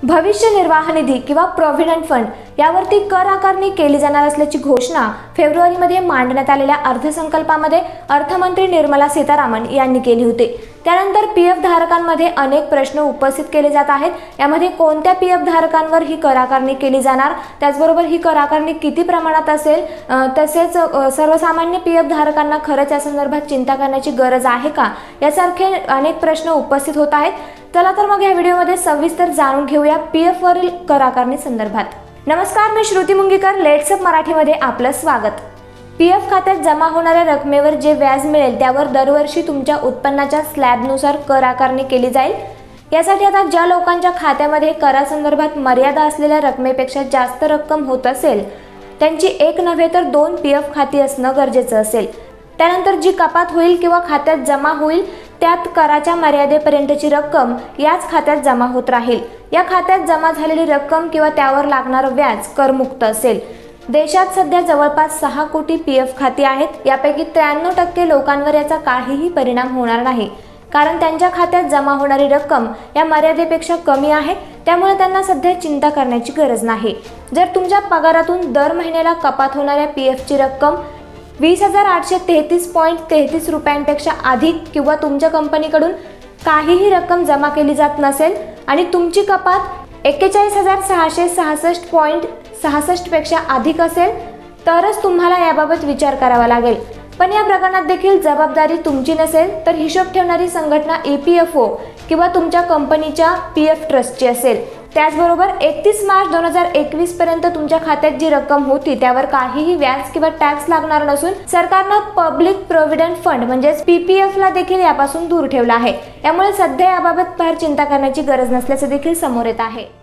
भविष्य निर्वाह निधी किंवा प्रॉव्हिडंट फंड यावरती कर आकारणी केली जाणार असल्याची घोषणा फेब्रुवारीमध्ये मांडण्यात आलेल्या अर्थसंकल्पामध्ये अर्थमंत्री निर्मला सीतारामन यांनी केली होती। त्यानंतर पीएफ धारकांमध्ये अनेक प्रश्न उपस्थित केले जात आहेत। यामध्ये कोणत्या पीएफ धारकांवर ही कर आकारणी केली जाणार, त्याचबरोबर ही कर आकारणी किती प्रमाणात असेल, तसेच सर्वसामान्य पीएफ धारकांना खरंच या संदर्भात चिंता करण्याची गरज आहे का, यासारखे अनेक प्रश्न उपस्थित होत आहेत। चला तर मग या व्हिडिओमध्ये सविस्तर जाणून घेऊया पीएफ वरील कर आकारणी संदर्भात। नमस्कार, मी श्रुती मुंगीकर, लेट्स अप मराठीमध्ये आपलं स्वागत। पीएफ खात्यात जमा होणाऱ्या रकमेवर जे व्याज मिळेल त्यावर दरवर्षी तुमच्या उत्पन्नाच्या स्लॅबनुसार कर आकारणी केली जाईल। यासाठी आता ज्या लोकांच्या खात्यामध्ये करासंदर्भात मर्यादा असलेल्या रकमेपेक्षा जास्त रक्कम होत असेल त्यांची एक नव्हे तर 2 पीएफ खाती असणं गरजेचं असेल। त्यानंतर जी कपात होईल किंवा खात्यात जमा होईल त्यात कराच्या मर्यादेपर्यंतची रक्कम याच खात्यात जमा होत राहील। या खात्यात जमा झालेली रक्कम किंवा त्यावर लागणारं व्याज करमुक्त असेल। देशात सध्या जवळपास 6 कोटी पीएफ खाती आहेत। यापैकी 93% लोकांवर याचा काहीही परिणाम होणार नाही, कारण त्यांच्या खात्यात जमा होणारी रक्कम या मर्यादेपेक्षा कमी आहे। त्यामुळे त्यांना सध्या चिंता करण्याची गरज नाही। जर तुमच्या पगारातून दर महिन्याला कपात होणाऱ्या पीएफची रक्कम 20,833.33 रुपयांपेक्षा अधिक किंवा तुमच्या कंपनीकडून काहीही रक्कम जमा केली जात नसेल आणि तुमची कपात 41,666.66 पेक्षा अधिक असेल तरच तुम्हाला याबाबत विचार करावा लागेल। पण या प्रकरणात देखील जबाबदारी तुमची नसेल तर हिशोब ठेवणारी संघटना EPFO किंवा तुमच्या कंपनीच्या पीएफ ट्रस्टची असेल। त्याचबरोबर 31 मार्च 2021 पर्यंत तुमच्या खात्यात जी रक्कम होती त्यावर काहीही व्याज किंवा टॅक्स लागणार नसून सरकारनं पब्लिक प्रोव्हिडंट फंड म्हणजेच PPF ला देखील यापासून दूर ठेवला आहे। यामुळे सध्या याबाबत फार चिंता करण्याची गरज नसल्याचे देखील समोर येत आहे।